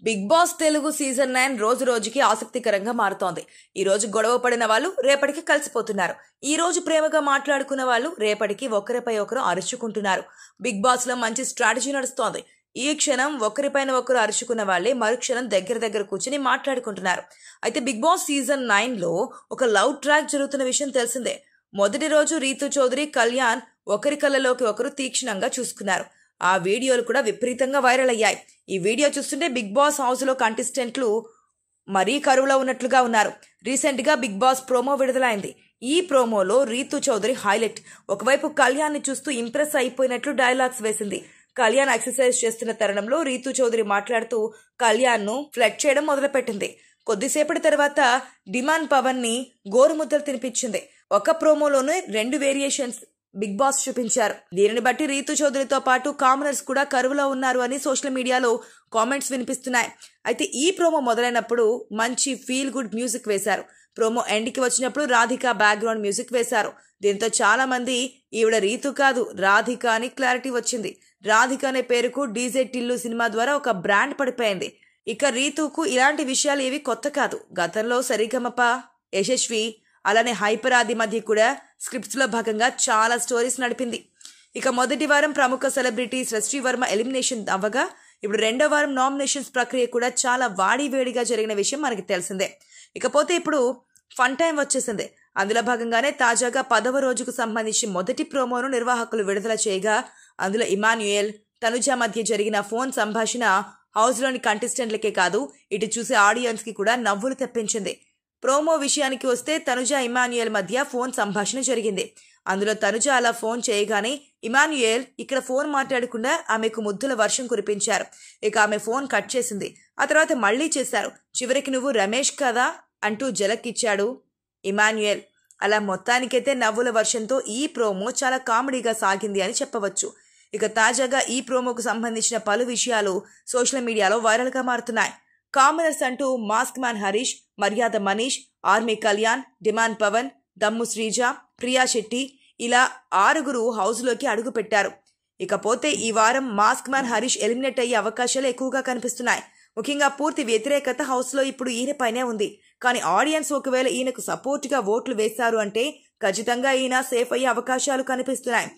Big boss Telugu season 9 రోజు రోజుకి ఆసక్తికరంగా మారుతోంది. ఈ రోజు గొడవ పడిన వాళ్ళు రేపటికి కలిసిపోతున్నారు. ఈ రోజు ప్రేమగా మాట్లాడుకున్న వాళ్ళు రేపటికి ఒకరిపై ఒకరు అరుచుకుంటున్నారు. బిగ్ బాస్ లో మంచి స్ట్రాటజీ నడుస్తోంది. ఈ క్షణం ఒకరిపైన ఒకరు అరుచుకున్న వాళ్లే మరుక్షణం దగ్గర కూర్చుని మాట్లాడుకుంటున్నారు. అయితే బిగ్ బాస్ సీజన్ 9 లో ఒక లవ్ ట్రాక్ జరుగుతున్న విషయం తెలిసిందే. మొదటి రోజు రీతు చౌదరి, కళ్యాణ్ ఒకరి కళ్ళలోకి ఒకరు తీక్షణంగా చూసుకున్నారు. ఆ వీడియోలు కూడా విపరీతంగా వైరల్ అయ్యాయి. ఈ వీడియో చూస్తుంటే బిగ్ బాస్ హౌస్ లో కంటెస్టెంట్లు మరీ కరువులో ఉన్నట్లుగా ఉన్నారు. రీసెంట్ గా బిగ్ బాస్ ప్రోమో విడుదలైంది. ఈ ప్రోమోలో రీతు చౌదరి హైలైట్. ఒకవైపు కళ్యాణ్ ని చూస్తూ ఇంప్రెస్ అయిపోయినట్లు డైలాగ్స్ వేసింది. కళ్యాణ్ ఎక్సర్సైజ్ చేస్తున్న తరుణంలో రీతు చౌదరి మాట్లాడుతూ కళ్యాణ్ ను ఫ్లడ్ చేయడం మొదలుపెట్టింది. కొద్దిసేపటి తర్వాత డిమాండ్ పవన్ ని గోరుముద్దలు తినిపించింది. ఒక ప్రోమోలోనే 2 వేరియేషన్స్ బిగ్ బాస్ చూపించారు. దీనిని బట్టి రీతు చౌదరితో పాటు కామనర్స్ కూడా కరువులో ఉన్నారు అని సోషల్ మీడియాలో కామెంట్స్ వినిపిస్తున్నాయి. అయితే ఈ ప్రోమో మొదలైనప్పుడు మంచి ఫీల్ గుడ్ మ్యూజిక్ వేశారు. ప్రోమో ఎండ్ కి వచ్చినప్పుడు రాధిక బ్యాక్గ్రౌండ్ మ్యూజిక్ వేశారు. దీంతో చాలా మంది ఈవిడ రీతు కాదు రాధిక అని క్లారిటీ వచ్చింది. రాధిక అనే పేరుకు డీజే టిల్లు సినిమా ద్వారా ఒక బ్రాండ్ పడిపోయింది. ఇక రీతుకు ఇలాంటి విషయాలు ఏవి కొత్త కాదు. గతంలో సరిగమప, యశస్వి, అలానే హైపర్ ఆది మధ్య కూడా స్క్రిప్ట్స్ లో భాగంగా చాలా స్టోరీస్ నడిపింది. ఇక మొదటి వారం ప్రముఖ సెలబ్రిటీ శ్రీ వర్మ ఎలిమినేషన్ అవ్వగా ఇప్పుడు రెండో వారం నామినేషన్స్ ప్రక్రియ కూడా చాలా వాడివేడిగా జరిగిన విషయం మనకి తెలిసిందే. ఇకపోతే ఇప్పుడు ఫన్ టైం వచ్చేసింది. అందులో భాగంగానే తాజాగా 10వ రోజుకు సంబంధించి మొదటి ప్రోమోను నిర్వాహకులు విడుదల చేయగా అందులో ఇమాన్యుయల్, తనుజ మధ్య జరిగిన ఫోన్ సంభాషణ హౌస్ లోని కంటెస్టెంట్లకే కాదు ఇటు చూసే ఆడియన్స్ కి కూడా నవ్వులు తెప్పించింది. ప్రోమో విషయానికి వస్తే తనుజ, ఇమాన్యుయల్ మధ్య ఫోన్ సంభాషణ జరిగింది. అందులో తనుజ అలా ఫోన్ చేయగానే ఇమాన్యుయల్ ఇక్కడ ఫోన్ మాట్లాడకుండా ఆమెకు ముద్దుల వర్షం కురిపించారు. ఇక ఆమె ఫోన్ కట్ చేసింది. ఆ తర్వాత మళ్లీ చేశారు. చివరికి నువ్వు రమేష్ కదా అంటూ జలకిచ్చాడు ఇమాన్యుయల్. అలా మొత్తానికైతే నవ్వుల వర్షంతో ఈ ప్రోమో చాలా కామెడీగా సాగింది అని చెప్పవచ్చు. ఇక తాజాగా ఈ ప్రోమోకు సంబంధించిన పలు విషయాలు సోషల్ మీడియాలో వైరల్ గా మారుతున్నాయి. కామనర్స్ అంటూ మాస్క్ మ్యాన్ హరీష్, మర్యాద మనీష్, ఆర్మీ కళ్యాణ్, డిమాండ్ పవన్, దమ్ము శ్రీజ, ప్రియా శెట్టి ఇలా 6 హౌస్ లోకి అడుగు పెట్టారు. ఇకపోతే ఈ వారం మాస్క్ మ్యాన్ హరీష్ ఎలిమినేట్ అయ్యే అవకాశాలు ఎక్కువగా కనిపిస్తున్నాయి. ముఖ్యంగా పూర్తి వ్యతిరేకత హౌస్ లో ఇప్పుడు ఈయన పైనే ఉంది. కానీ ఆడియన్స్ ఒకవేళ ఈయనకు సపోర్ట్ గా ఓట్లు వేశారు అంటే ఖచ్చితంగా ఈయన సేఫ్ అయ్యే అవకాశాలు కనిపిస్తున్నాయి.